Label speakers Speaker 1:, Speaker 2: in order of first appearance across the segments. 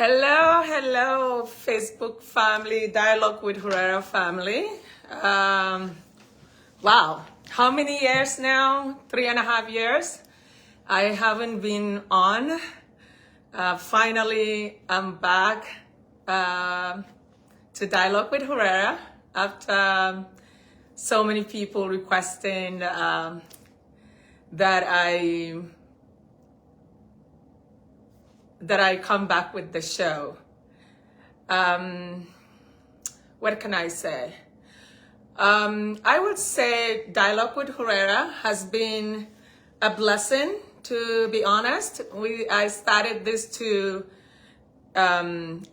Speaker 1: Hello, Facebook family, Dialogue with Khuraira family. Wow, how many years now? 3.5 years. I haven't been on. Finally, I'm back to Dialogue with Khuraira after so many people requesting that I come back with the show. What can I say? I would say Dialogue with Khuraira has been a blessing, to be honest. I started this to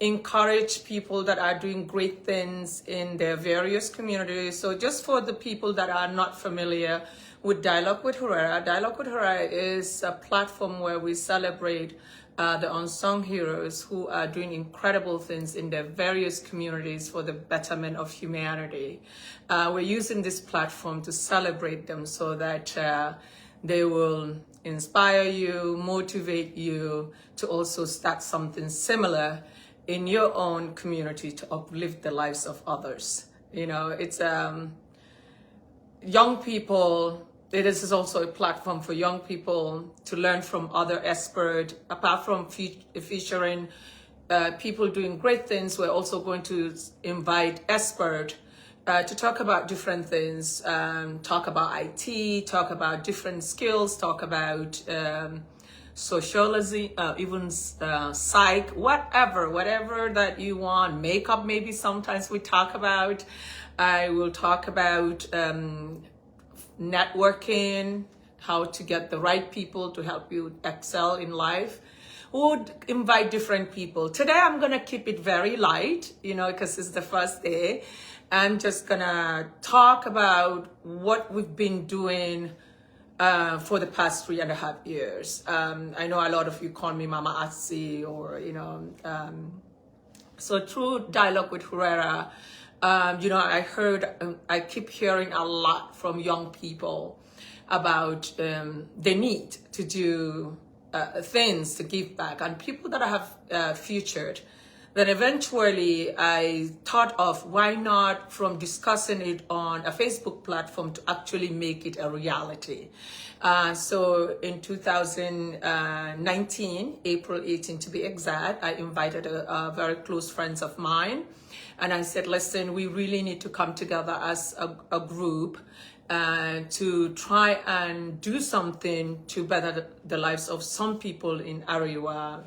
Speaker 1: encourage people that are doing great things in their various communities. So just for the people that are not familiar with Dialogue with Khuraira, Dialogue with Khuraira is a platform where we celebrate the unsung heroes who are doing incredible things in their various communities for the betterment of humanity. We're using this platform to celebrate them so that they will inspire you, motivate you to also start something similar in your own community to uplift the lives of others. You know, it's young people. This is also a platform for young people to learn from other experts. Apart from featuring people doing great things, we're also going to invite experts to talk about different things, talk about IT, talk about different skills, talk about sociology, even psych, whatever that you want. Makeup, maybe sometimes we talk about. I will talk about networking, how to get the right people to help you excel in life. Would invite different people. Today I'm gonna keep it very light, because it's the first day. I'm just gonna talk about what we've been doing for the past 3.5 years. I know a lot of you call me Mama Atsi, or so through Dialogue with Khuraira, I keep hearing a lot from young people about the need to do things to give back, and people that I have featured. Then eventually I thought of why not, from discussing it on a Facebook platform, to actually make it a reality. So in 2019, April 18 to be exact, I invited a very close friends of mine. And I said, listen, we really need to come together as a group to try and do something to better the lives of some people in Ariwa,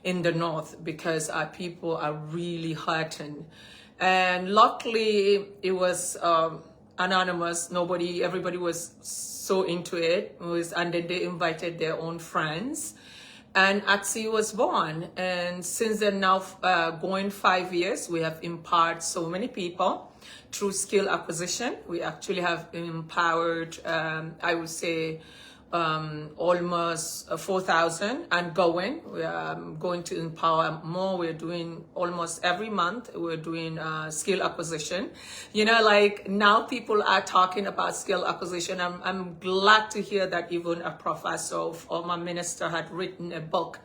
Speaker 1: in the north, because our people are really hurting. And luckily it was anonymous. Everybody was so into it. And then they invited their own friends. And ATSI was born. And since then, now going 5 years, we have empowered so many people through skill acquisition. We actually have empowered, I would say, almost 4,000 and going. We are going to empower more. We're doing almost every month. We're doing skill acquisition. Like now people are talking about skill acquisition. I'm glad to hear that even a professor or my minister had written a book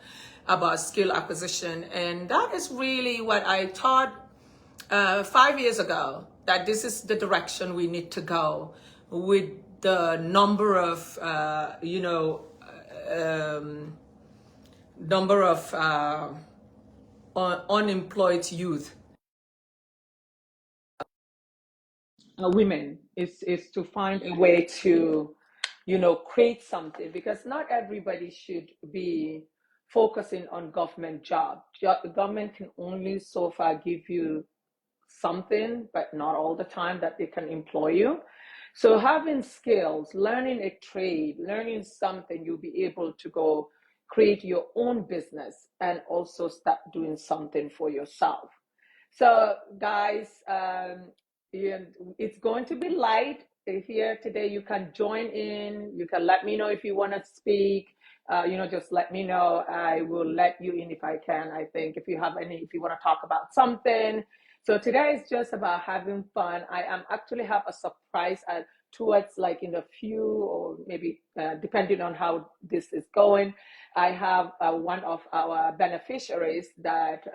Speaker 1: about skill acquisition. And that is really what I thought 5 years ago, that this is the direction we need to go with the number of, unemployed youth, women, is to find a way to, create something, because not everybody should be focusing on government job. The government can only so far give you something, but not all the time that they can employ you. So having skills, learning a trade, learning something, you'll be able to go create your own business and also start doing something for yourself. So guys, it's going to be light here today. You can join in. You can let me know if you want to speak. Just let me know. I will let you in if I can. I think if you want to talk about something. So today is just about having fun. I am actually have a surprise towards like in a few or maybe depending on how this is going, I have one of our beneficiaries that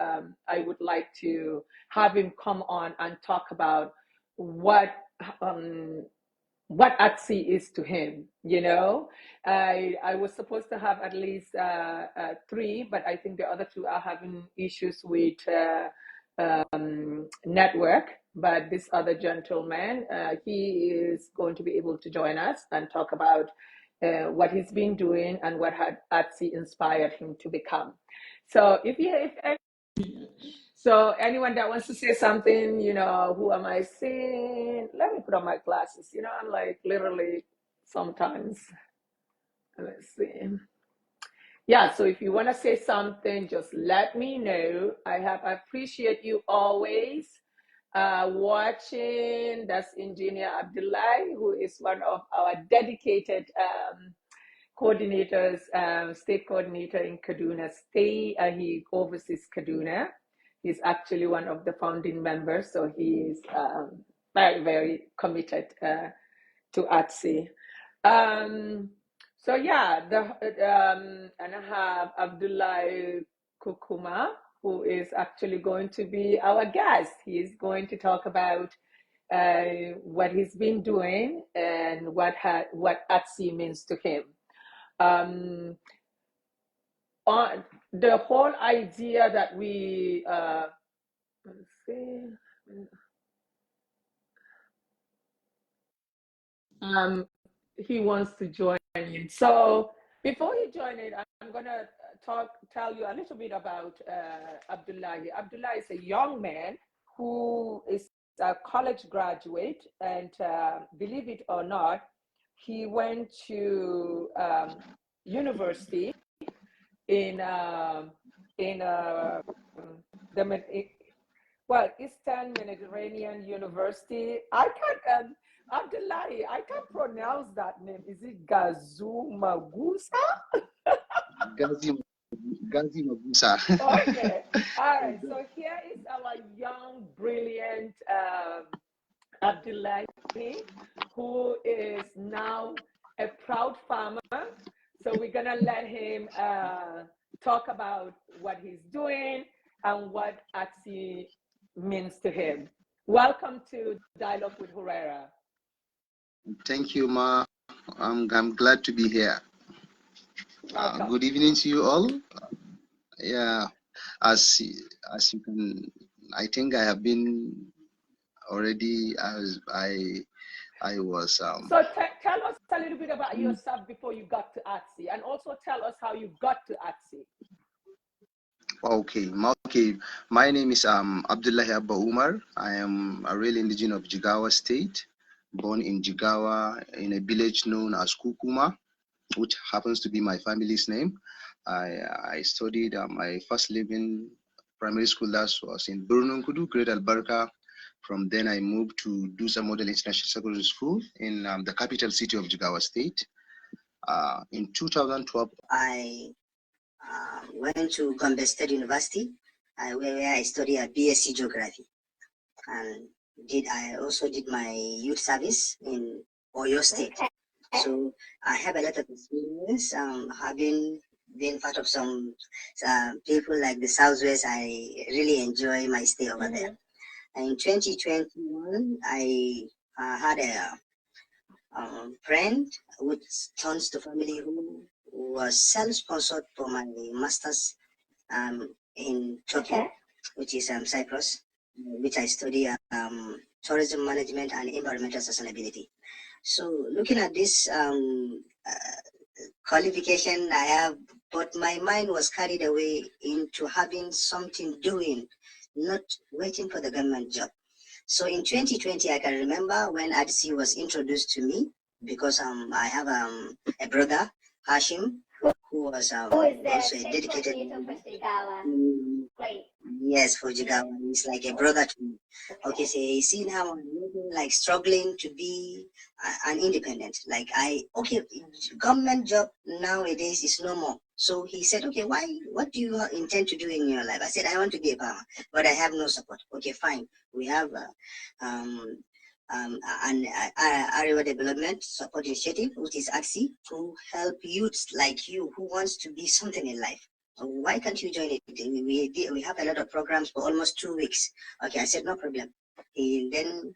Speaker 1: I would like to have him come on and talk about what um, what Atsi is to him. You know, I was supposed to have at least three, but I think the other two are having issues with network. But this other gentleman, he is going to be able to join us and talk about what he's been doing and what had Atsi inspired him to become. So so anyone that wants to say something, you know, who am I seeing? Let me put on my glasses. You know, I'm like literally sometimes. Let's see. Yeah, so if you want to say something, just let me know. I appreciate you always watching. That's Engineer Abdullahi, who is one of our dedicated coordinators, state coordinator in Kaduna State. He oversees Kaduna. He's actually one of the founding members, so he's very, very committed to ATSI. So yeah, and I have Abdullah Kukuma, who is actually going to be our guest. He's going to talk about what he's been doing and what ATSI means to him. On the whole idea that we let's see, he wants to join in. So before you join it, I'm gonna tell you a little bit about Abdullah. Abdullah is a young man who is a college graduate, and believe it or not, he went to university in the Eastern Mediterranean University. I can't, Abdullahi, I can't pronounce that name. Is it Gazumagusa?
Speaker 2: Gazi Magusa.
Speaker 1: Okay. All right. So here is our young, brilliant Abdullahi, who is now a proud farmer. So we're going to let him talk about what he's doing and what ATSI means to him. Welcome to Dialogue with Khuraira.
Speaker 2: Thank you, Ma. I'm glad to be here. Good evening to you all. Yeah, as you can, I think I have been already as I was.
Speaker 1: So tell us a little bit about yourself before you got to ATSI, and also tell us how you got to ATSI.
Speaker 2: Okay, my name is Abdullahi Abba Umar. I am a real indigenous of Jigawa State, born in Jigawa in a village known as Kukuma, which happens to be my family's name. I studied my first living primary school, that was in Burunkudu, Great Alberca. From then I moved to Dusa Model International Secondary School in the capital city of Jigawa State. In 2012, I went to Gombe State University, where I studied a BSc Geography. And I also did my youth service in Oyo State. So I have a lot of experience having been part of some people like the Southwest. I really enjoy my stay over there. And in 2021, I had a friend which turns to family who was self-sponsored for my master's in Turkey, which is Cyprus, which I study tourism management and environmental sustainability. So looking at this qualification I have, but my mind was carried away into having something doing, not waiting for the government job. So in 2020, I can remember when ADC was introduced to me, because I have a brother, Hashim, who was also a dedicated. Yes, for Jigawa. He's like a brother to me. Okay, so he's seen how I'm like struggling to be an independent. Like government job nowadays is no more. So he said, okay, what do you intend to do in your life? I said, I want to be a farmer, but I have no support. Okay, fine. We have
Speaker 3: an area development support initiative, which is AXI, to help youths like you who wants to be something in life. Why can't you join it? We have a lot of programs for almost 2 weeks. Okay, I said no problem. He then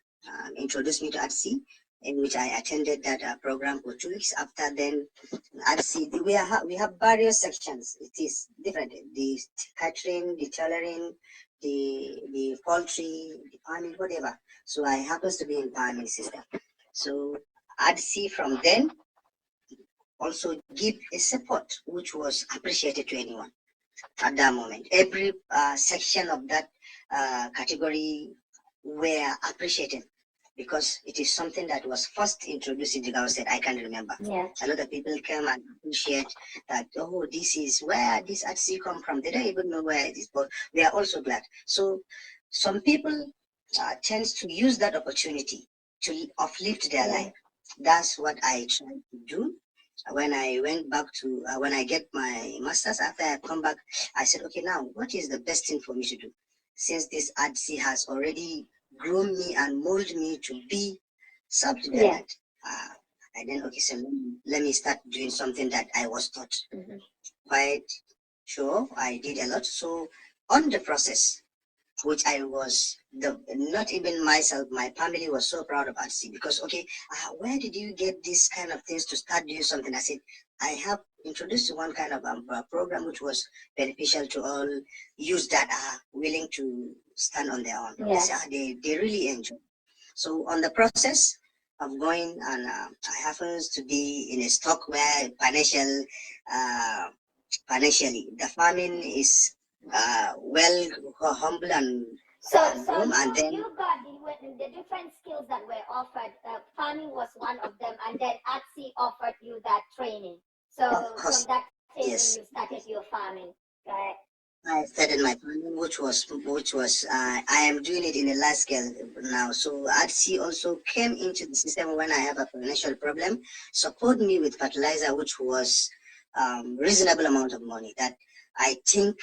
Speaker 3: introduced me to AXI, in which I attended that program for 2 weeks. After then, AXI, we have various sections. It is different. The catering, the tailoring, the poultry, the farming, whatever. So I happens to be in farming system. So I'd see from then also give a support which was appreciated to anyone at that moment. Every section of that category were appreciated because it is something that was first introduced in Jigawa State. I can remember.
Speaker 4: Yeah.
Speaker 3: A lot of people came and appreciate that, oh, this is where this artsy come from. They don't even know where it is, but we are also glad. So some people tends to use that opportunity to uplift their life. That's what I try to do. When I went back to, when I get my master's, after I come back, I said, okay, now what is the best thing for me to do? Since this artsy has already groom me and mold me to be self-dependent. I then, okay, so let me start doing something that I was taught. Quite sure I did a lot. So on the process, which I was not even myself, my family was so proud of Artsy because, okay, where did you get these kind of things to start doing something? I said, I have introduced one kind of program which was beneficial to all youths that are willing to stand on their own. They really enjoy. So on the process of going, and I happens to be in a stock where financially the farming is well humble and
Speaker 4: so
Speaker 3: and then
Speaker 4: you got the different skills that were offered. Farming was one of them, and then ATSI offered you that training. So from that training,
Speaker 3: yes,
Speaker 4: you started your farming, right?
Speaker 3: I started my farming, which was I am doing it in a large scale now. So ATSI also came into the system when I have a financial problem, support me with fertilizer, which was reasonable amount of money that I think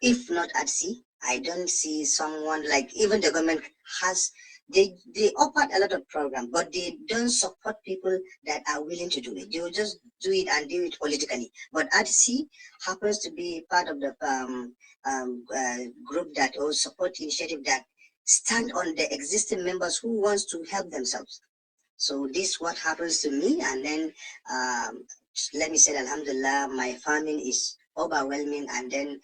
Speaker 3: if not ATSI, I don't see someone like even the government has they offered a lot of program, but they don't support people that are willing to do it. They will just do it and do it politically. But ATSI happens to be part of the group that or support initiative that stand on the existing members who wants to help themselves. So this what happens to me, and then let me say, Alhamdulillah, my farming is overwhelming, and then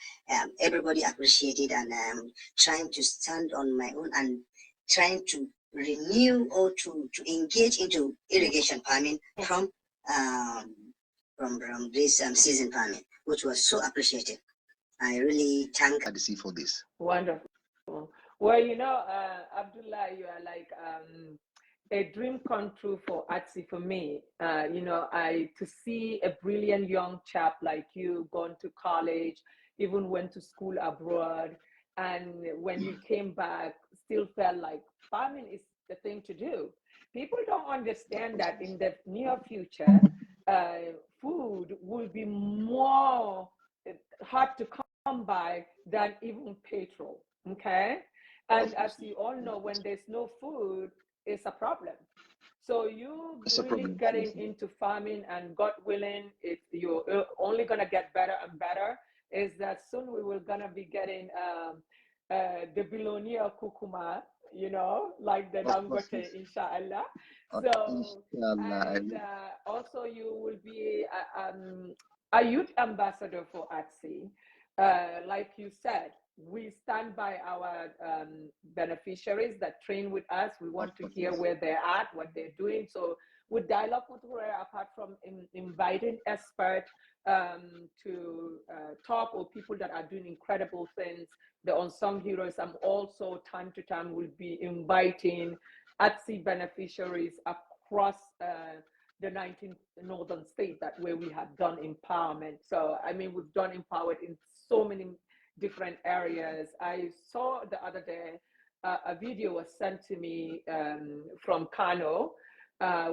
Speaker 3: everybody appreciate it, and I'm trying to stand on my own and trying to renew or to engage into irrigation farming from this season farming, which was so appreciated. I really thank
Speaker 2: ADC for this.
Speaker 1: Wonderful. Well, Abdullah, you are like a dream come true for ATSI for me. To see a brilliant young chap like you gone to college, even went to school abroad, and when he came back, still felt like farming is the thing to do. People don't understand that in the near future, food will be more hard to come by than even petrol. Okay. And as you all know, when there's no food, it's a problem. So you really getting into farming, and God willing, if you're only gonna get better and better, is that soon we will gonna be getting the billionaire kukuma, like the Dangote, inshallah. So, and also you will be a youth ambassador for ATSI. Like you said, we stand by our beneficiaries that train with us. We want to hear where they're at, what they're doing. So we dialogue with Khuraira, apart from inviting experts to talk, or people that are doing incredible things, the unsung heroes. I'm also time to time will be inviting ATSI beneficiaries across the 19 northern states that where we have done empowerment. So I mean, we've done empowered in so many different areas. I saw the other day a video was sent to me from Kano,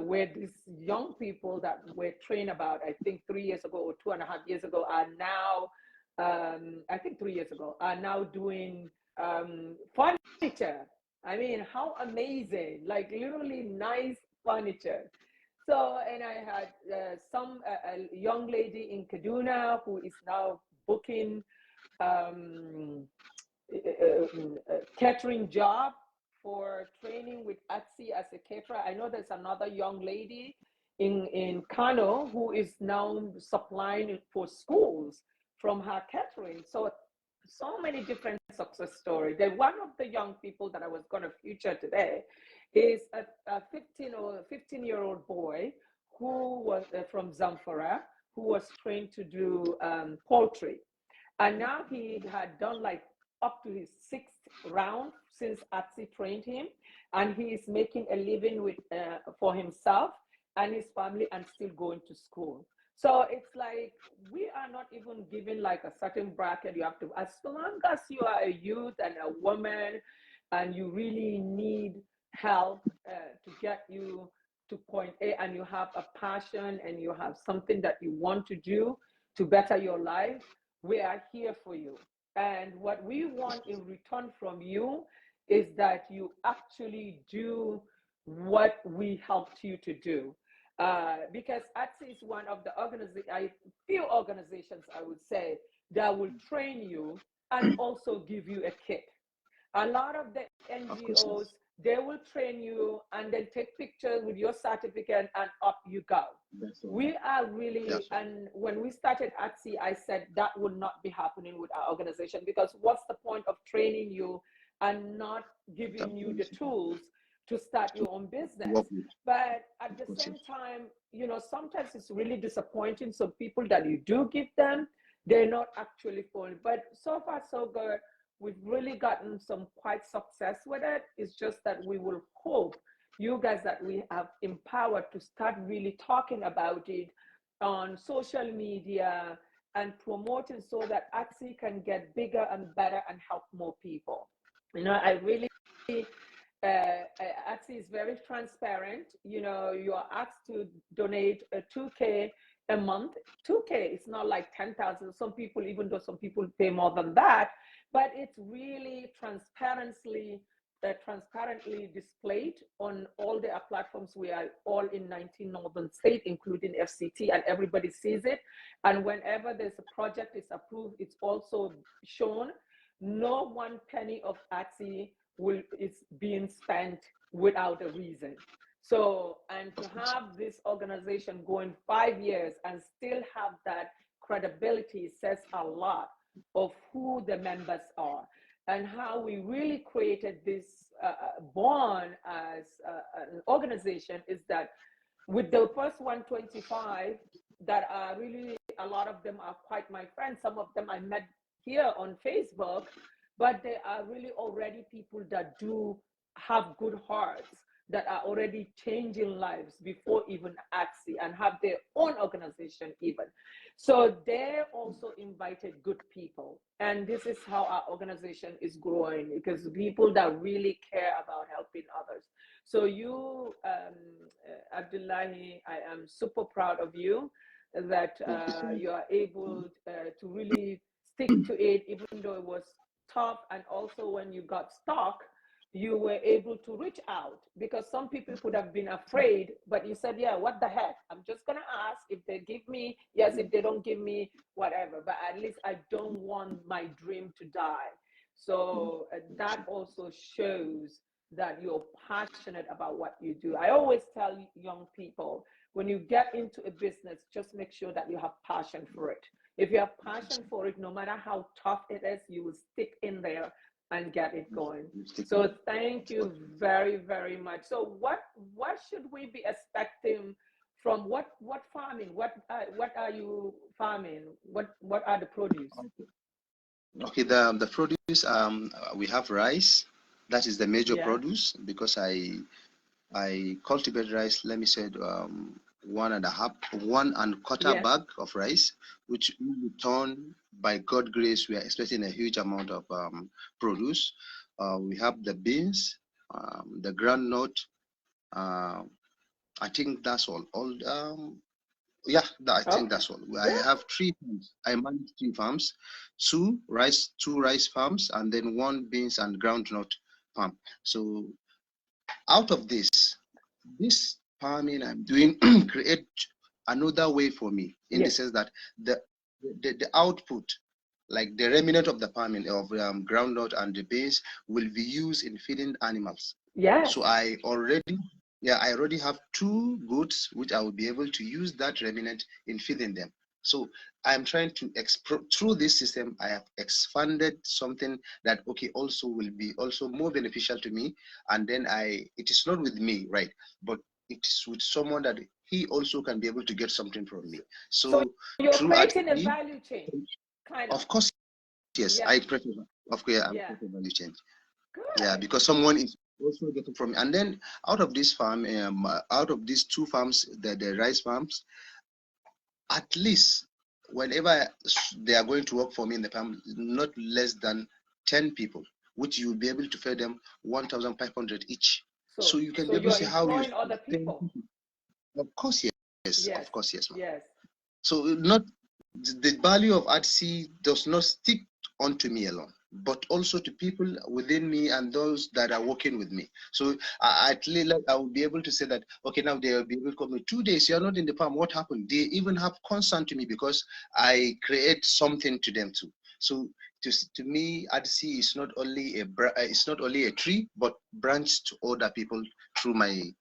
Speaker 1: where these young people that were trained about, I think 3 years ago or 2.5 years ago, are now, I think 3 years ago, are now doing furniture. I mean, how amazing! Like literally nice furniture. So, and I had a young lady in Kaduna who is now booking um, catering job for training with Atsi as a caterer. I know there's another young lady in Kano who is now supplying for schools from her catering. So so many different success stories. Then one of the young people that I was going to feature today is a 15-year-old boy who was from Zamfara, who was trained to do poultry. And now he had done like up to his sixth round since Atsi trained him, and he is making a living with for himself and his family, and still going to school. So it's like we are not even given like a certain bracket. You have to, as long as you are a youth and a woman, and you really need help to get you to point A, and you have a passion and you have something that you want to do to better your life, we are here for you. And what we want in return from you is that you actually do what we helped you to do. Because ATSI is one of the few organizations, I would say, that will train you and also give you a kit. A lot of the NGOs, they will train you and then take pictures with your certificate and up you go. We are really, and when we started ATSI, I said that would not be happening with our organization, because what's the point of training you and not giving you the tools to start your own business? But at the same time, you know, sometimes it's really disappointing. So people that you do give them, they're not actually following. But so far, so good. We've really gotten some quite success with it. It's just that we will hope you guys that we have empowered to start really talking about it on social media and promoting, so that ATSI can get bigger and better and help more people. You know, I really, ATSI is very transparent. You know, you are asked to donate 2K a month. 2K, it's not like 10,000. Some people, even though some people pay more than that, but it's really transparently displayed on all the platforms. We are all in 19 northern states, including FCT, and everybody sees it. And whenever there's a project is approved, it's also shown. No one penny of ATSI is being spent without a reason. So, and to have this organization going 5 years and still have that credibility says a lot of who the members are and how we really created this bond as an organization. Is that with the first 125 that are really, a lot of them are quite my friends. Some of them I met here on Facebook, but they are really already people that do have good hearts, that are already changing lives before even ATSI, and have their own organization even. So they also invited good people. And this is how our organization is growing, because people that really care about helping others. So you, Abdullahi, I am super proud of you that you are able to really stick to it, even though it was tough. And also when you got stuck, you were able to reach out, because some people could have been afraid, but you said, yeah, what the heck, I'm just gonna ask. If they give me, yes. If they don't give me, whatever, but at least I don't want my dream to die. So that also shows that you're passionate about what you do. I always tell young people, when you get into a business, just make sure that you have passion for it. If you have passion for it, no matter how tough it is, you will stick in there and get it going. So thank you very, very much. So what should we be expecting from what farming? What are you farming? What are the produce?
Speaker 2: Okay, the produce, we have rice. That is the major produce, because I cultivate rice. Let me say 1.25 bag of rice, which in return, by God grace, we are expecting a huge amount of produce. We have the beans, the groundnut. I think that's all. I think that's all. I have 3 farms. I manage 3 farms, two rice farms, and then 1 beans and groundnut farm. So out of this farming I'm doing create another way for me in the sense that the output, like the remnant of the farming of groundnut and the beans, will be used in feeding animals. So I already have 2 goats which I will be able to use that remnant in feeding them. So I'm trying to through this system, I have expanded something that also will be also more beneficial to me. And then it is not with me, right? But it's with someone that he also can be able to get something from me. So
Speaker 1: you're
Speaker 2: through
Speaker 1: creating a value chain, kind
Speaker 2: of course, yes,
Speaker 1: yeah.
Speaker 2: I prefer, of course, I prefer value change. Yeah, because someone is also getting from me. And then out of this farm, out of these 2 farms, the rice farms, at least whenever they are going to work for me in the farm, not less than 10 people, which you'll be able to pay them 1,500 each. So you can be able to see how you
Speaker 1: other people.
Speaker 2: Of course, yes.
Speaker 1: Yes.
Speaker 2: Of course, yes, ma'am.
Speaker 1: Yes.
Speaker 2: So not the value of ATSI does not stick onto me alone, but also to people within me and those that are working with me. So I will be able to say that, okay, now they will be able to come in 2 days, you're not in the farm, what happened? They even have concern to me because I create something to them too. So to me, ATSI is not only a tree, but branch to other people through my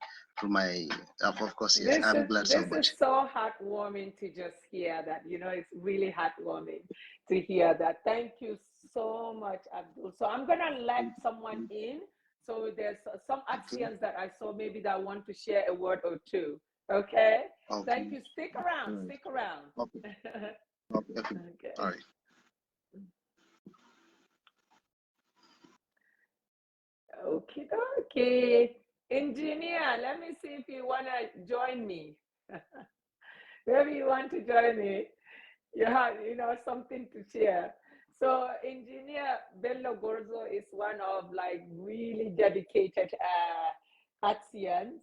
Speaker 2: of course, yes. I'm glad so much.
Speaker 1: This is so heartwarming to just hear that. It's really heartwarming to hear that. Thank you so much, Abdul. So I'm gonna let someone in. So there's some Axians that I saw maybe that want to share a word or two. Okay. Thank you. Stick around. Stick around.
Speaker 2: Okay. All right.
Speaker 1: Okay. Engineer, let me see if you want to join me. Maybe you want to join me. You have, something to share. So Engineer Bello Gorzo is one of really dedicated Atsians.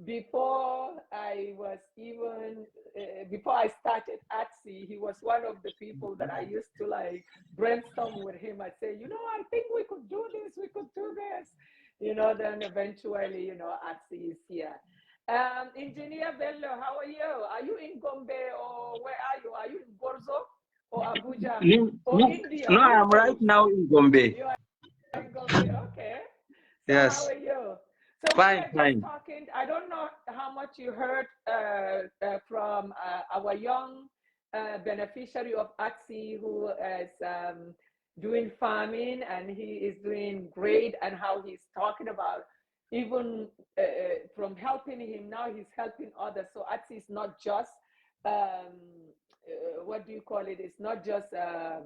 Speaker 1: Before I started Atsi, he was one of the people that I used to brainstorm with him. I'd say, I think we could do this, then eventually, Atsi is here. Engineer Bello, how are you? Are you in Gombe or where are you? Are you in Gorzo or Abuja or India?
Speaker 5: No, I'm right now in Gombe.
Speaker 1: You are in Gombe, okay. So
Speaker 5: yes.
Speaker 1: How are you? So
Speaker 5: fine.
Speaker 1: Just talking. I don't know how much you heard from our young beneficiary of ATSI who is doing farming, and he is doing great, and how he's talking about even from helping him, now he's helping others. So ATSI is not just, what do you call it? It's not just a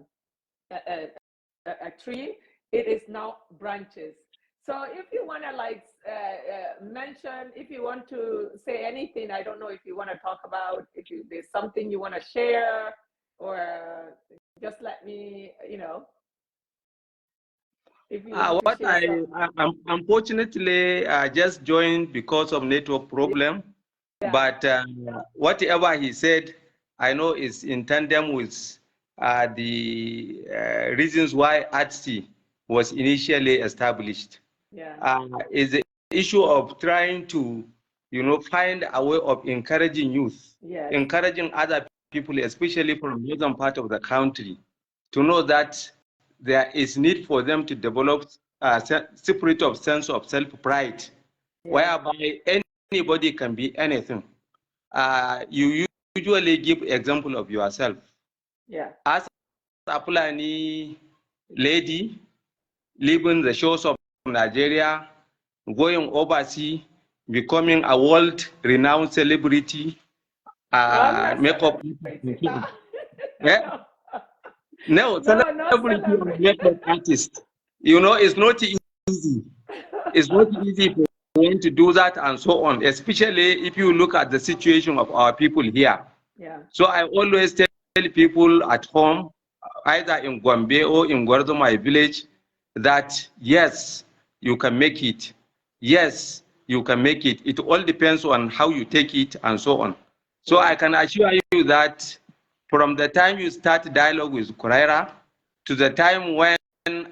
Speaker 1: tree, it is now branches. So if you want to mention, if you want to say anything, I don't know if you want to talk about, there's something you want to share, or just let me, if you want to share something.
Speaker 5: Unfortunately, I just joined because of network problem. Yeah. But whatever he said, I know is in tandem with the reasons why ATSI was initially established.
Speaker 1: Yeah.
Speaker 5: Is the issue of trying to, find a way of encouraging youth, yes, encouraging other people, especially from the northern part of the country, to know that there is need for them to develop a spirit of sense of self-pride, yeah, whereby anybody can be anything. You usually give example of yourself.
Speaker 1: Yeah.
Speaker 5: As a Fulani lady leaving the shores of Nigeria, going overseas, becoming a world-renowned celebrity, makeup. Yeah? No, celebrity and makeup artist. It's not easy. It's not easy for them to do that and so on, especially if you look at the situation of our people here.
Speaker 1: Yeah.
Speaker 5: So I always tell people at home, either in Gombe or in Gordo, my village, that yes, you can make it. Yes, you can make it. It all depends on how you take it and so on. So yeah, I can assure you that from the time you start dialogue with Khuraira to the time when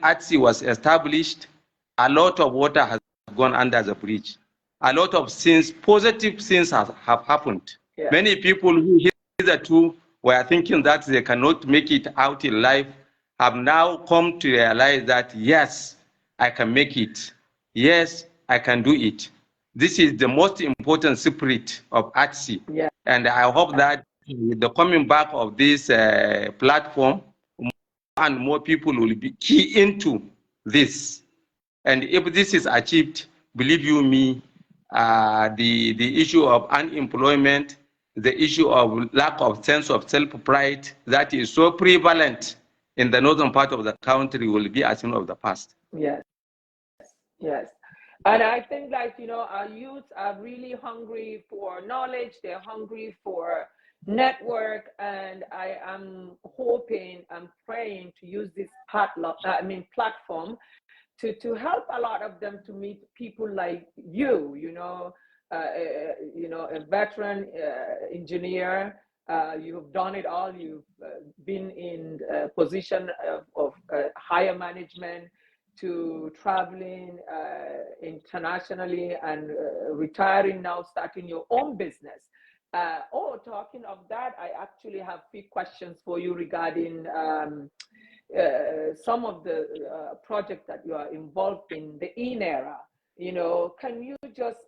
Speaker 5: ATSI was established, a lot of water has gone under the bridge. A lot of things, positive things have happened.
Speaker 1: Yeah.
Speaker 5: Many people who hitherto were thinking that they cannot make it out in life have now come to realize that, yes, I can make it. Yes, I can do it. This is the most important spirit of ATSI.
Speaker 1: Yeah.
Speaker 5: And I hope that with the coming back of this platform, more and more people will be key into this. And if this is achieved, believe you me, the issue of unemployment, the issue of lack of sense of self-pride that is so prevalent in the northern part of the country will be a thing of the past.
Speaker 1: Yes, yes. And I think, like, our youth are really hungry for knowledge. They're hungry for network. And I am hoping and praying to use this platform to help a lot of them to meet people like you, a veteran engineer. You've done it all. You've been in a position of higher management, to traveling internationally and retiring now, starting your own business. Talking of that, I actually have a few questions for you regarding some of the projects that you are involved in, the era. Can you just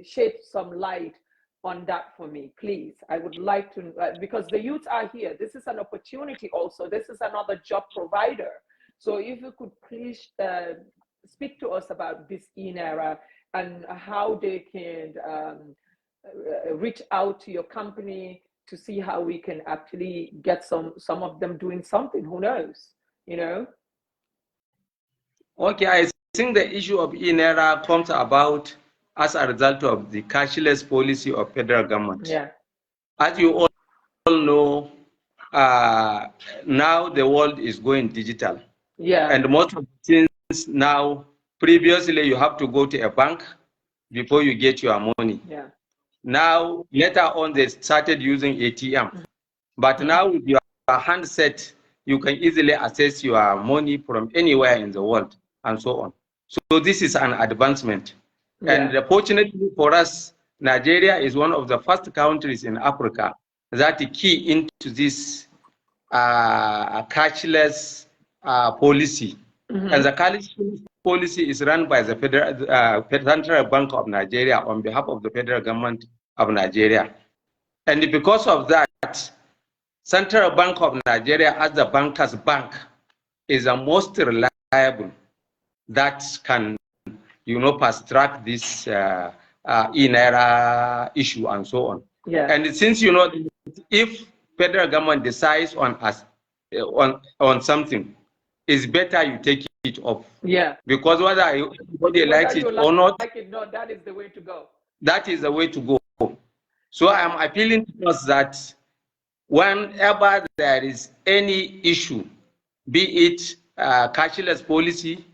Speaker 1: shed some light on that for me, please? I would like to, because the youth are here. This is an opportunity also. This is another job provider. So if you could please speak to us about this era and how they can reach out to your company to see how we can actually get some of them doing something. Who knows,
Speaker 5: Okay, I think the issue of era comes about as a result of the cashless policy of federal government.
Speaker 1: Yeah.
Speaker 5: As you all know, now the world is going digital.
Speaker 1: Yeah.
Speaker 5: And most of the things now, previously you have to go to a bank before you get your money.
Speaker 1: Yeah.
Speaker 5: Now, later on, they started using ATM. But now with your handset, you can easily access your money from anywhere in the world and so on. So this is an advancement.
Speaker 1: Yeah.
Speaker 5: And fortunately for us, Nigeria is one of the first countries in Africa that key into this cashless policy. And the cashless policy is run by the Central Bank of Nigeria on behalf of the federal government of Nigeria. And because of that, Central Bank of Nigeria, as the bankers' bank, is the most reliable that can, fast track this in-era issue and so on.
Speaker 1: Yeah.
Speaker 5: And since if federal government decides on something, it's better you take it off.
Speaker 1: Yeah.
Speaker 5: Because whether everybody likes it or not,
Speaker 1: that is the way to go.
Speaker 5: That is the way to go. So I am appealing to us that whenever there is any issue, be it cashless policy,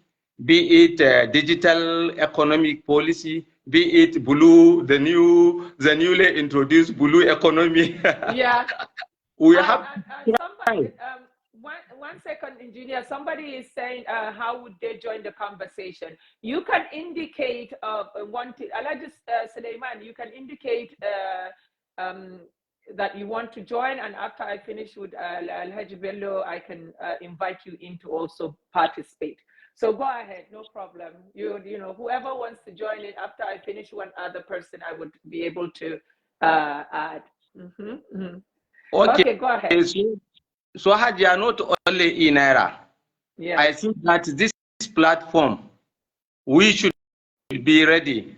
Speaker 5: be it digital economic policy, be it blue, the newly introduced blue economy.
Speaker 1: Yeah.
Speaker 5: We have
Speaker 1: somebody, one second, engineer. Somebody is saying, how would they join the conversation? You can indicate Alhaji Suleiman, you can indicate that you want to join, and after I finish with Alhaji Bello, I can invite you in to also participate. So go ahead, no problem. Whoever wants to join it, after I finish one other person, I would be able to add. Okay, go ahead.
Speaker 5: So Hajia, not only in era.
Speaker 1: Yeah.
Speaker 5: I think that this platform, we should be ready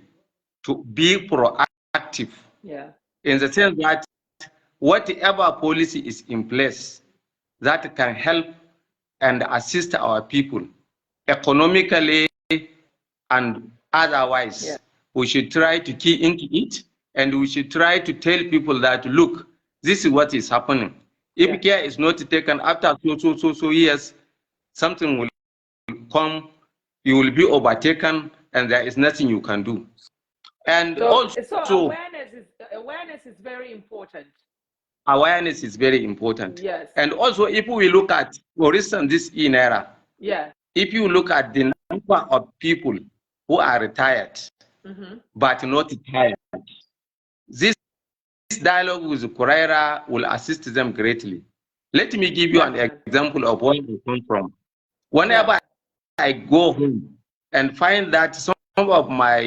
Speaker 5: to be proactive.
Speaker 1: Yeah.
Speaker 5: In the sense that whatever policy is in place that can help and assist our people economically and otherwise, yeah, we should try to key into it, and we should try to tell people that, look, this is what is happening. If care is not taken after so years, something will come, you will be overtaken, and there is nothing you can do. And
Speaker 1: so awareness is very important.
Speaker 5: Awareness is very important.
Speaker 1: Yes.
Speaker 5: And also, if we look at, for instance, this in era,
Speaker 1: yeah,
Speaker 5: if you look at the number of people who are retired but not tired, this dialogue with Khuraira will assist them greatly. Let me give you an example of where I come from. Whenever I go home and find that some of my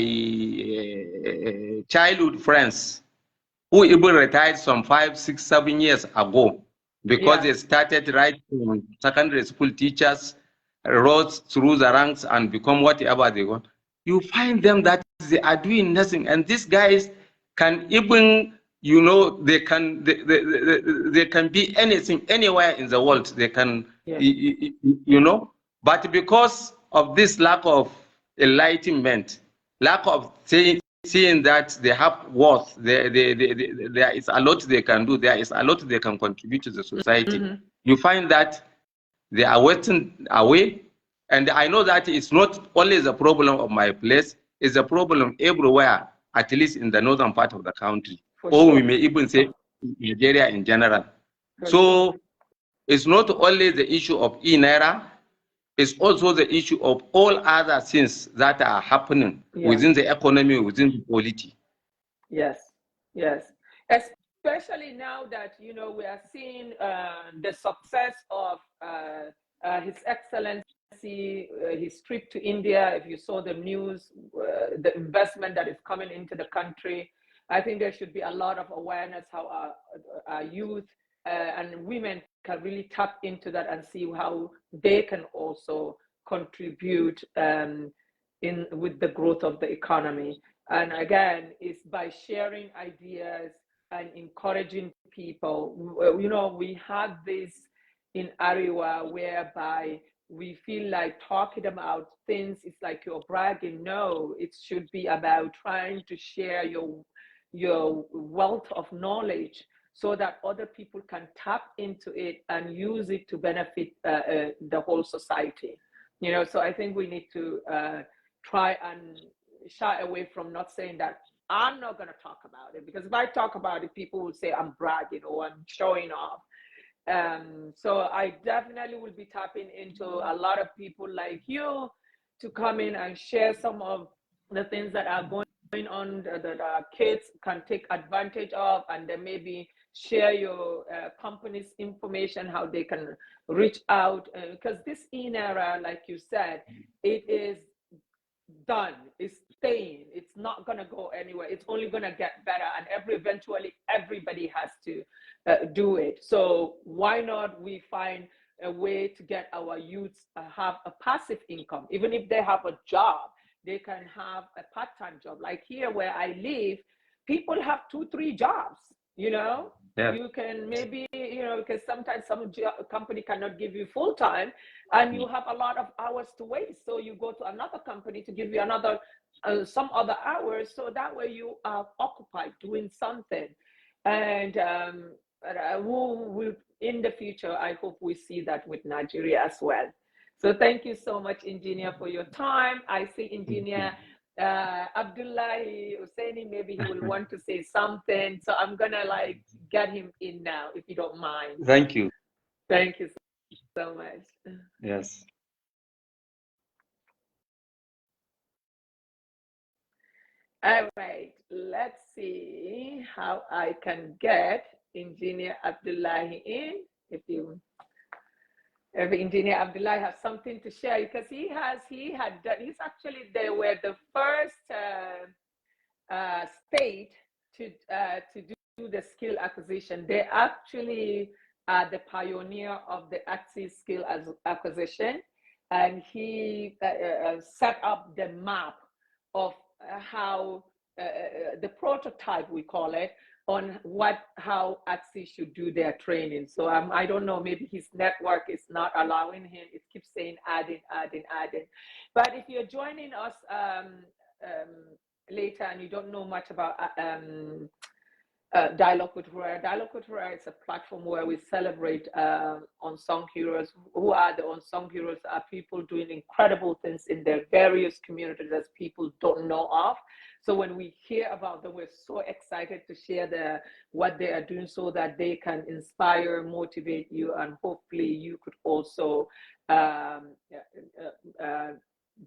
Speaker 5: childhood friends who even retired some 5, 6, 7 years ago, because they started right from secondary school teachers, rose through the ranks and become whatever they want, you find them that they are doing nothing. And these guys can even, you know, they can be anything, anywhere in the world. They can, you know, but because of this lack of enlightenment, lack of seeing that they have worth, there is a lot they can do, there is a lot they can contribute to the society. You find that they are wasting away. And I know that it's not only the problem of my place, it's a problem everywhere, at least in the northern part of the country. We may even say Nigeria in general. So it's not only the issue of e-naira, it's also the issue of all other things that are happening within the economy, within the polity.
Speaker 1: Yes, yes. Especially now that, you know, we are seeing the success of His Excellency, his trip to India. If you saw the news, the investment that is coming into the country, I think there should be a lot of awareness how our youth and women can really tap into that and see how they can also contribute with the growth of the economy. And again, it's by sharing ideas and encouraging people. You know, we have this in Ariwa whereby we feel like talking about things, it's like you're bragging. No, it should be about trying to share your wealth of knowledge so that other people can tap into it and use it to benefit the whole society. You know, so I think we need to try and shy away from not saying that I'm not going to talk about it, because if I talk about it, people will say I'm bragging or I'm showing off. So I definitely will be tapping into a lot of people like you to come in and share some of the things that are going on that our kids can take advantage of, and then maybe share your company's information, how they can reach out, because this e-naira, like you said, it is done, it's staying, it's not going to go anywhere, it's only going to get better, and eventually everybody has to do it. So why not we find a way to get our youths have a passive income? Even if they have a job, they can have a part-time job. Like here where I live, people have 2-3 jobs, you know. You can maybe, you know, because sometimes some company cannot give you full-time and you have a lot of hours to waste. So you go to another company to give you another, some other hours. So that way you are occupied doing something. And in the future, I hope we see that with Nigeria as well. So thank you so much, Engineer, for your time. I see Engineer Abdullahi Husseini, maybe he will want to say something. So I'm gonna like get him in now, if you don't mind.
Speaker 5: Thank you.
Speaker 1: Thank you so much.
Speaker 5: Yes.
Speaker 1: All right, let's see how I can get Engineer Abdullahi in. If Engineer Abdullahi has something to share, because he's actually, they were the first state to do the skill acquisition. They actually are the pioneer of the Axis skill acquisition, and he set up the map of how the prototype, we call it, on how Axis should do their training. So I don't know, maybe his network is not allowing him. It keeps saying adding. But if you're joining us later and you don't know much about Dialogue with Khuraira. Dialogue with Khuraira is a platform where we celebrate unsung heroes. Who are the unsung heroes? Are people doing incredible things in their various communities that people don't know of. So when we hear about them, we're so excited to share what they are doing so that they can inspire, motivate you, and hopefully you could also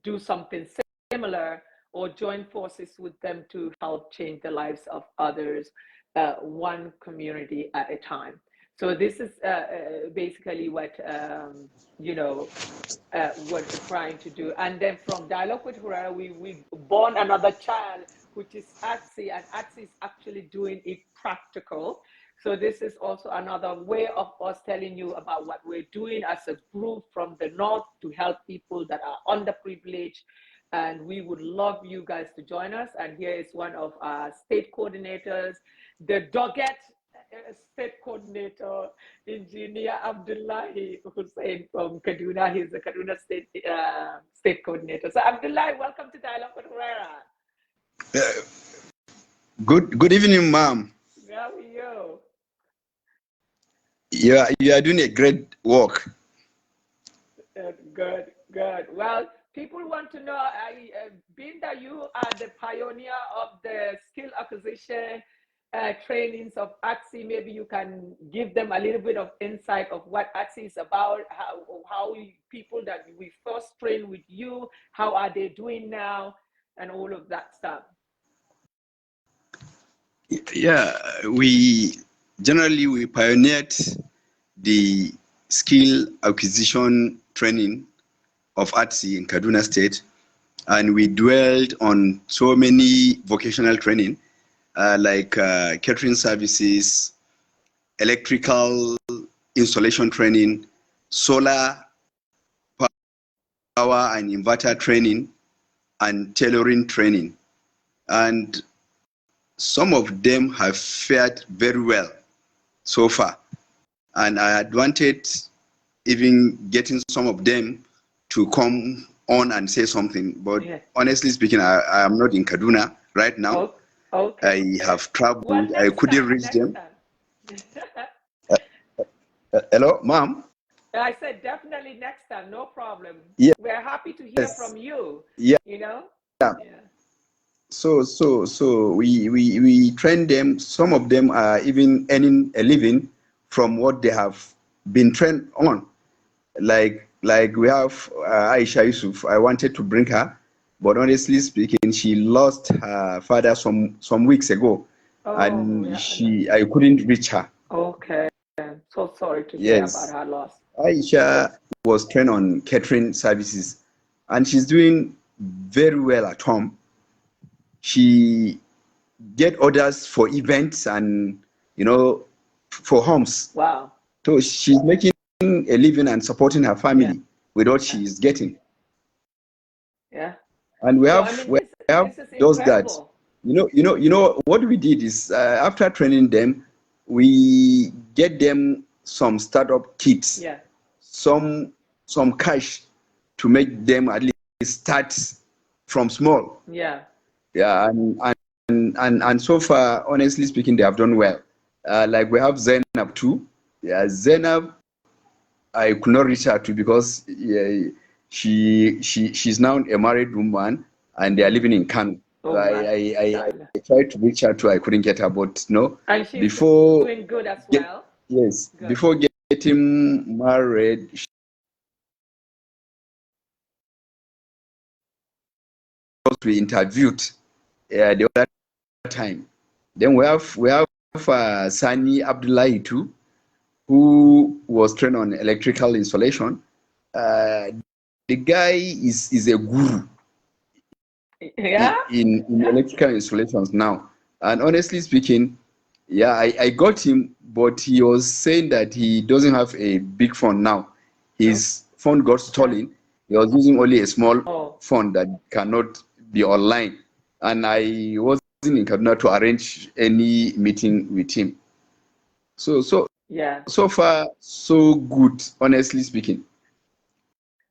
Speaker 1: do something similar or join forces with them to help change the lives of others, one community at a time. So this is basically what what we're trying to do. And then from Dialogue with Khuraira, we born another child, which is Atsi, and Atsi is actually doing it practical. So this is also another way of us telling you about what we're doing as a group from the North to help people that are underprivileged. And we would love you guys to join us. And here is one of our state coordinators, the Doggett state coordinator, Engineer Abdullahi Hussein from Kaduna. He's the Kaduna state coordinator. So Abdullahi, welcome to Dialogue with Khuraira.
Speaker 6: Good evening, ma'am.
Speaker 1: How are you?
Speaker 6: You are doing a great work.
Speaker 1: Good. Well, people want to know, being that you are the pioneer of the skill acquisition trainings of ATSI, maybe you can give them a little bit of insight of what ATSI is about, how people that we first trained with you, how are they doing now, and all of that stuff.
Speaker 6: Yeah, we pioneered the skill acquisition training of ATSI in Kaduna State, and we dwelled on so many vocational training like catering services, electrical installation training, solar power and inverter training, and tailoring training. And some of them have fared very well so far. And I had wanted even getting some of them to come on and say something. But honestly speaking, I am not in Kaduna right now.
Speaker 1: Okay.
Speaker 6: I have traveled.
Speaker 1: Well,
Speaker 6: I couldn't reach them. Hello, ma'am?
Speaker 1: I said definitely next time, no problem.
Speaker 6: Yeah.
Speaker 1: We're happy to hear from you.
Speaker 6: Yeah.
Speaker 1: You know?
Speaker 6: Yeah. So we train them. Some of them are even earning a living from what they have been trained on. Like we have Aisha Yusuf. I wanted to bring her, but honestly speaking, she lost her father some weeks ago, and I couldn't reach her.
Speaker 1: Okay, so sorry to hear about her loss.
Speaker 6: Aisha was trained on catering services, and she's doing very well at home. She get orders for events and for homes.
Speaker 1: Wow.
Speaker 6: So she's making a living and supporting her family with what she's getting.
Speaker 1: Yeah.
Speaker 6: And we have those that what we did is after training them, we get them some startup kits, some cash to make them at least start from small. And so far, honestly speaking, they have done well. Like we have Zainab too. Zainab, I could not reach her too because she's now a married woman and they are living in Kano. I tried to reach her too. I couldn't get her, but no.
Speaker 1: And she's doing good as well.
Speaker 6: Yes, good. Before getting married, we interviewed the other time. Then we have Sani Abdullahi too, who was trained on electrical installation. The guy is a guru in electrical installations now. And honestly speaking, I got him, but he was saying that he doesn't have a big phone now. His phone got stolen. He was using only a small phone that cannot be online. And I wasn't in Kaduna to arrange any meeting with him. So far, so good, honestly speaking.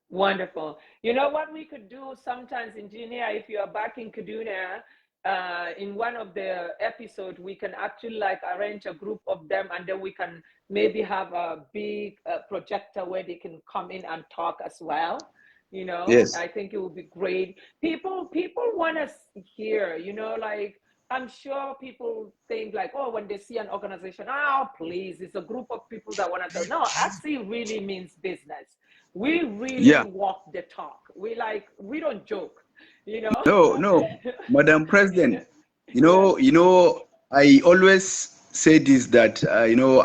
Speaker 1: Wonderful. You know what we could do sometimes, engineer, if you are back in Kaduna, in one of the episodes, we can actually arrange a group of them, and then we can maybe have a big projector where they can come in and talk as well. You know,
Speaker 6: Yes.
Speaker 1: I think it would be great. People want to hear, you know, like I'm sure people think like, oh, when they see an organization, oh, please, it's a group of people that want to tell. No, ATSI really means business. We really
Speaker 6: Yeah.
Speaker 1: walk the talk. We don't joke, you know.
Speaker 6: No, Madam President, I always say this that,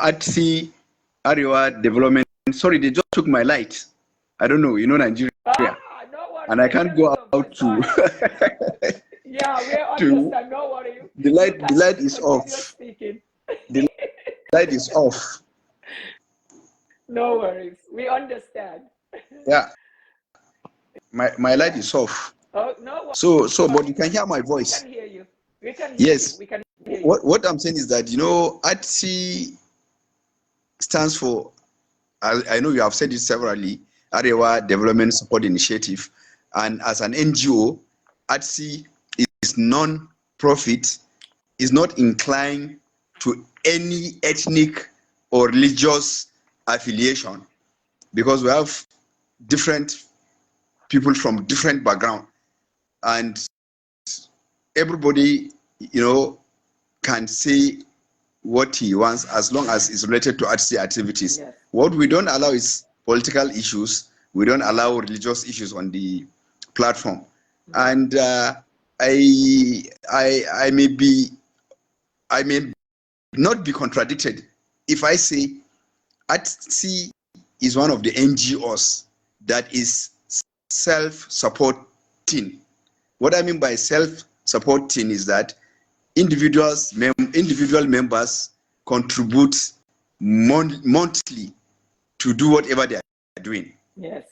Speaker 6: ATSI, Ariwa Development, sorry, they just took my light. I don't know, Nigeria,
Speaker 1: Ah, no worry,
Speaker 6: and I
Speaker 1: we're
Speaker 6: can't
Speaker 1: hearing
Speaker 6: go
Speaker 1: your voice.
Speaker 6: out
Speaker 1: Go
Speaker 6: to,
Speaker 1: ahead. Yeah, we
Speaker 6: to,
Speaker 1: understand. No worry.
Speaker 6: the
Speaker 1: You
Speaker 6: light,
Speaker 1: can
Speaker 6: the light is
Speaker 1: continue
Speaker 6: off.
Speaker 1: speaking.
Speaker 6: The light is off.
Speaker 1: No worries. We understand.
Speaker 6: Yeah, my light
Speaker 1: Yeah.
Speaker 6: is off.
Speaker 1: Oh, no
Speaker 6: But you
Speaker 1: worries.
Speaker 6: can hear my
Speaker 1: We
Speaker 6: voice.
Speaker 1: can hear you. We can hear you.
Speaker 6: Yes.
Speaker 1: We can hear you.
Speaker 6: What I'm saying is that, ATSI stands for, I know you have said it severally, Arewa Development Support Initiative. And as an NGO, ATSI is non-profit, is not inclined to any ethnic or religious affiliation, because we have different people from different background, and everybody, can say what he wants as long as it's related to ATSI activities.
Speaker 1: Yes.
Speaker 6: What we don't allow is political issues. We don't allow religious issues on the platform. And I may not be contradicted if I say ATSI is one of the NGOs that is self-supporting. What I mean by self-supporting is that individual members contribute monthly to do whatever they are doing.
Speaker 1: Yes.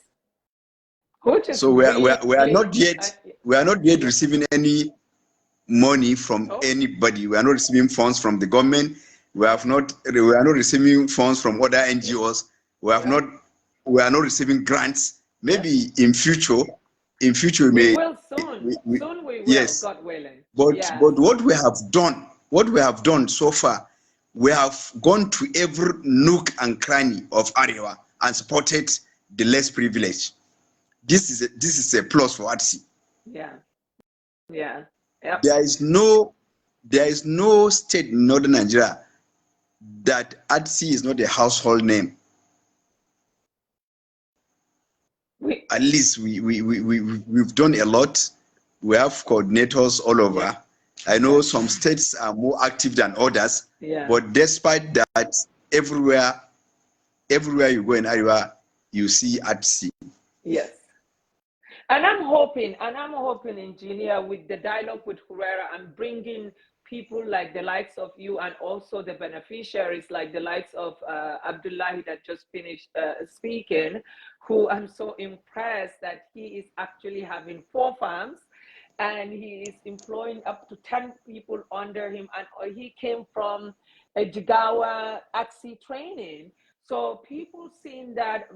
Speaker 1: Which is
Speaker 6: So we are not yet
Speaker 1: yes.
Speaker 6: receiving any money from anybody. We are not receiving funds from the government. We are not receiving funds from other NGOs. We are not receiving grants. Maybe in future we
Speaker 1: We
Speaker 6: may.
Speaker 1: will soon. Soon we will,
Speaker 6: Yes.
Speaker 1: God willing.
Speaker 6: But
Speaker 1: Yes.
Speaker 6: what we have done so far, we have gone to every nook and cranny of Arewa and supported the less privileged. This is a plus for ATSI.
Speaker 1: Yeah. Yeah. Yep.
Speaker 6: There is no state in northern Nigeria that ATSI is not a household name. At least we've done a lot. We have coordinators all over. Yeah. I know some states are more active than others, but despite that, everywhere you go in Iowa, you see ATSI.
Speaker 1: Yes. And I'm hoping, engineer, with the dialogue with Khuraira and bringing people like the likes of you and also the beneficiaries like the likes of Abdullahi that just finished speaking, who I'm so impressed that he is actually having 4 farms and he is employing up to 10 people under him, and he came from a Jigawa ATSI training. So people seeing that,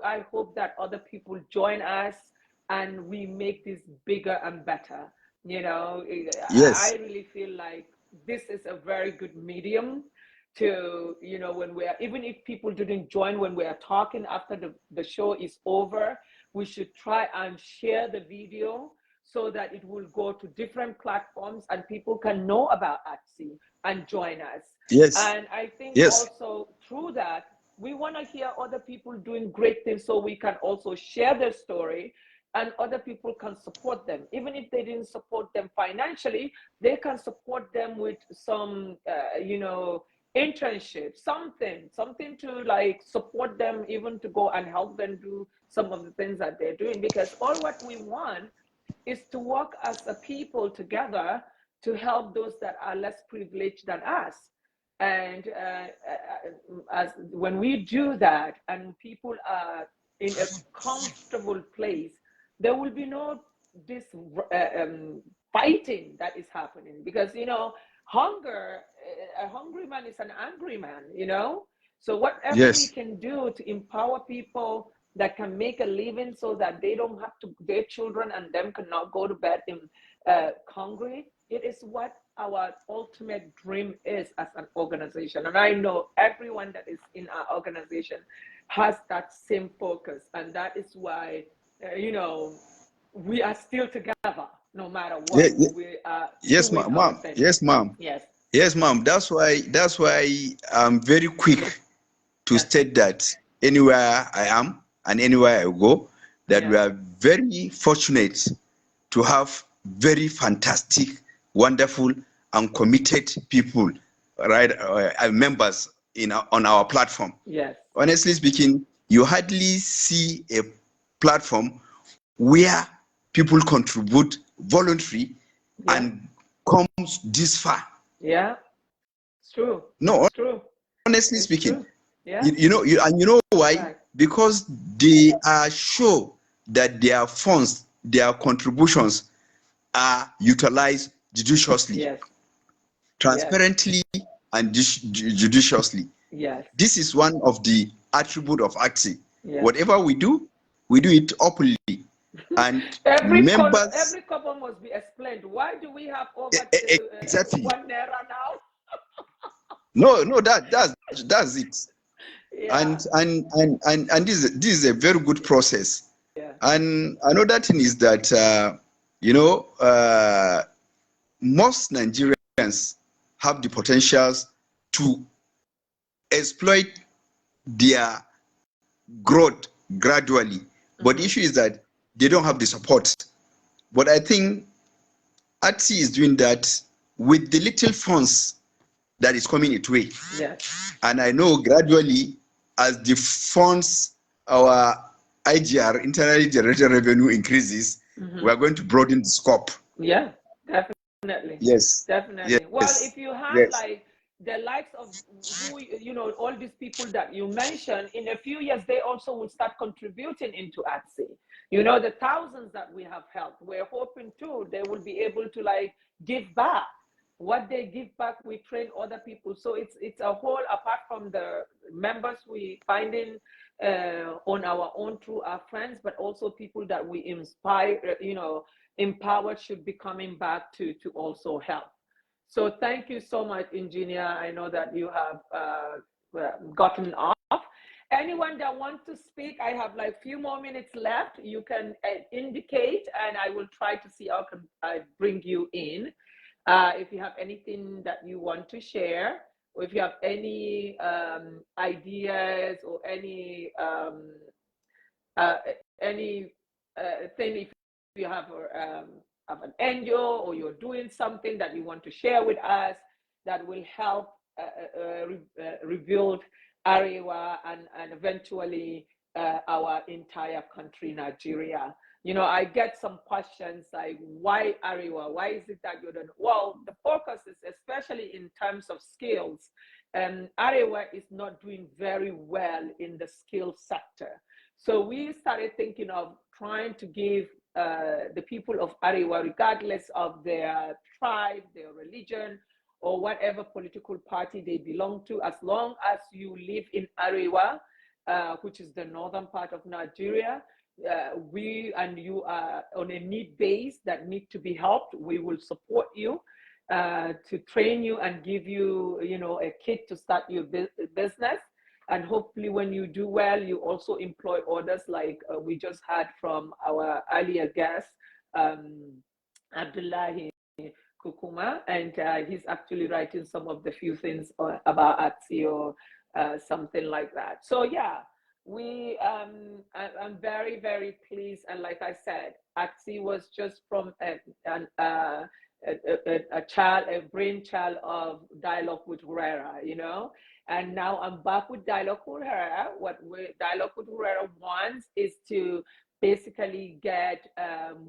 Speaker 1: I hope that other people join us and we make this bigger and better.
Speaker 6: Yes.
Speaker 1: I really feel like this is a very good medium to, when even if people didn't join when we are talking after the show is over, we should try and share the video so that it will go to different platforms and people can know about ATSI and join us.
Speaker 6: Yes.
Speaker 1: And I think also through that, we want to hear other people doing great things so we can also share their story and other people can support them. Even if they didn't support them financially, they can support them with some, internship, something to like support them, even to go and help them do some of the things that they're doing. Because all what we want is to work as a people together to help those that are less privileged than us. And as when we do that and people are in a comfortable place, there will be no this fighting that is happening, because hunger, a hungry man is an angry man. So whatever we can do to empower people that can make a living so that they don't have to, their children and them cannot go to bed in hungry, it is what our ultimate dream is as an organization. And I know everyone that is in our organization has that same focus, and that is why you know, we are still together no matter
Speaker 6: Yeah,
Speaker 1: what.
Speaker 6: yeah,
Speaker 1: We are
Speaker 6: yes,
Speaker 1: doing our
Speaker 6: ma'am.
Speaker 1: thing.
Speaker 6: Yes, ma'am.
Speaker 1: Yes,
Speaker 6: Yes, ma'am. That's why I'm very quick to
Speaker 1: yes,
Speaker 6: state that anywhere I am and anywhere I go, that we
Speaker 1: yes,
Speaker 6: are very fortunate to have very fantastic, wonderful, and committed people, right, members on our platform.
Speaker 1: yes,
Speaker 6: Honestly speaking, you hardly see a platform where people contribute voluntary
Speaker 1: yeah,
Speaker 6: and comes this far.
Speaker 1: yeah. It's true.
Speaker 6: No,
Speaker 1: It's true.
Speaker 6: honestly
Speaker 1: It's
Speaker 6: speaking,
Speaker 1: true. Yeah,
Speaker 6: and you know why?
Speaker 1: right.
Speaker 6: Because they are sure that their funds, their contributions are utilized judiciously,
Speaker 1: Yes, yes,
Speaker 6: transparently, and judiciously.
Speaker 1: yes,
Speaker 6: This is one of the attribute of AXI.
Speaker 1: yes.
Speaker 6: Whatever we do it openly, and members
Speaker 1: Every couple must be explained. Why do we have over
Speaker 6: exactly.
Speaker 1: 1 naira now?
Speaker 6: No, that's it.
Speaker 1: Yeah,
Speaker 6: And this is a very good process.
Speaker 1: yeah,
Speaker 6: And another thing is that most Nigerians have the potentials to exploit their growth gradually, but the issue is that they don't have the support. But I think ATSI is doing that with the little funds that is coming its way.
Speaker 1: yes.
Speaker 6: And I know gradually, as the funds, our IGR, internally generated revenue, increases, we are going to broaden the scope.
Speaker 1: Yeah, definitely.
Speaker 6: Yes,
Speaker 1: Definitely. Well,
Speaker 6: yes,
Speaker 1: if you have
Speaker 6: yes.
Speaker 1: like the likes of all these people that you mentioned, in a few years, they also will start contributing into ATSI. The thousands that we have helped, we're hoping too, they will be able to like give back. What they give back, we train other people. So it's a whole, apart from the members we finding on our own through our friends, but also people that we inspire, empowered should be coming back to also help. So thank you so much, engineer. I know that you have gotten off. Anyone that wants to speak, I have like few more minutes left. You can indicate, and I will try to see how can I bring you in. If you have anything that you want to share, or if you have any ideas or uh, any thing, if you have an NGO or you're doing something that you want to share with us that will help rebuild Arewa and eventually our entire country, Nigeria. I get some questions like, why Arewa? Why is it that you're doing? Well, the focus is especially in terms of skills. Arewa is not doing very well in the skill sector. So we started thinking of trying to give the people of Arewa, regardless of their tribe, their religion, or whatever political party they belong to, as long as you live in Arewa, which is the northern part of Nigeria, we and you are on a need base that need to be helped. We will support you to train you and give you, a kit to start your business. And hopefully when you do well, you also employ others, like we just heard from our earlier guest, Abdullahi Kukuma, and he's actually writing some of the few things about ATSI or something like that. So yeah, I'm very, very pleased. And like I said, ATSI was just from a child, a brainchild of Dialogue with Khuraira, and now I'm back with Dialogue with Khuraira. What Dialogue with Khuraira wants is to basically get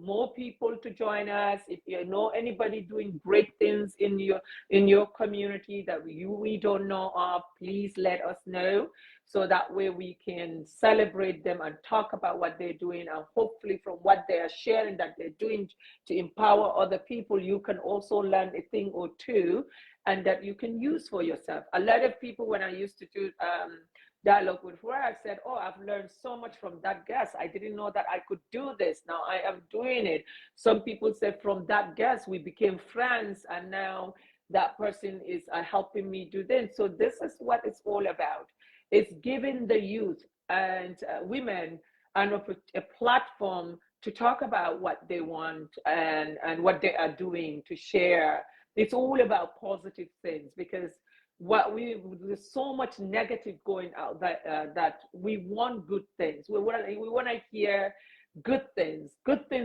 Speaker 1: more people to join us. If you know anybody doing great things in your community that we don't know of, please let us know, so that way we can celebrate them and talk about what they're doing, and hopefully from what they are sharing that they're doing to empower other people, you can also learn a thing or two and that you can use for yourself. A lot of people, when I used to do Dialogue with Khuraira, I said, oh, I've learned so much from that guest. I didn't know that I could do this. Now I am doing it. Some people said from that guest, we became friends, and now that person is helping me do this. So this is what it's all about. It's giving the youth and women and a platform to talk about what they want and what they are doing, to share. It's all about positive things, because there's so much negative going out that we want good things. We want to hear good things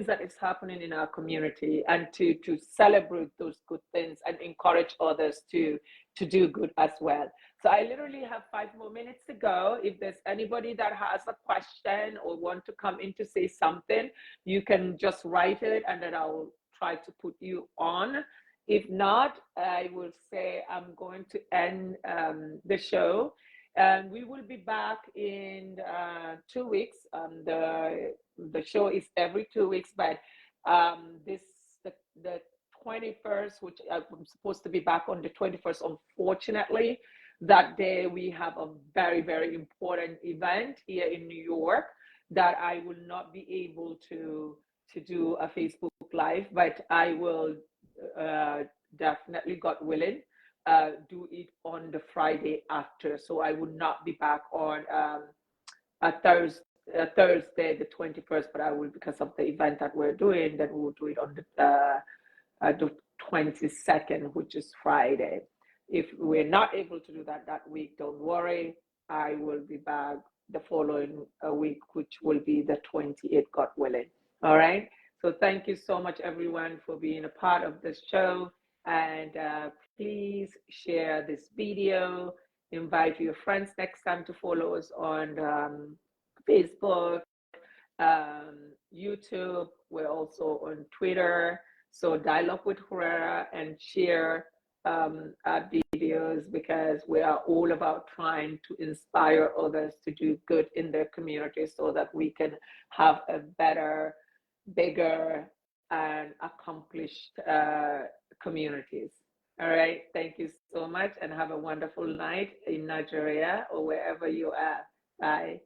Speaker 1: that is happening in our community, and to celebrate those good things and encourage others to do good as well. So I literally have 5 more minutes to go. If there's anybody that has a question or want to come in to say something, you can just write it and then I'll try to put you on. If not, I will say I'm going to end the show. And we will be back in 2 weeks. The show is every 2 weeks, but the 21st, which I'm supposed to be back on the 21st, unfortunately, that day we have a very, very important event here in New York that I will not be able to do a Facebook Live, but I will definitely, God willing, do it on the Friday after. So I would not be back on a Thursday, the 21st, but I will, because of the event that we're doing, then we'll do it on the 22nd, which is Friday. If we're not able to do that week, don't worry. I will be back the following week, which will be the 28th, God willing. All right. So thank you so much, everyone, for being a part of this show. And please share this video. Invite your friends next time to follow us on Facebook, YouTube. We're also on Twitter. So dialogue with Khuraira and share our videos, because we are all about trying to inspire others to do good in their community so that we can have a better, bigger, and accomplished communities. All right. Thank you so much, and have a wonderful night in Nigeria or wherever you are. Bye.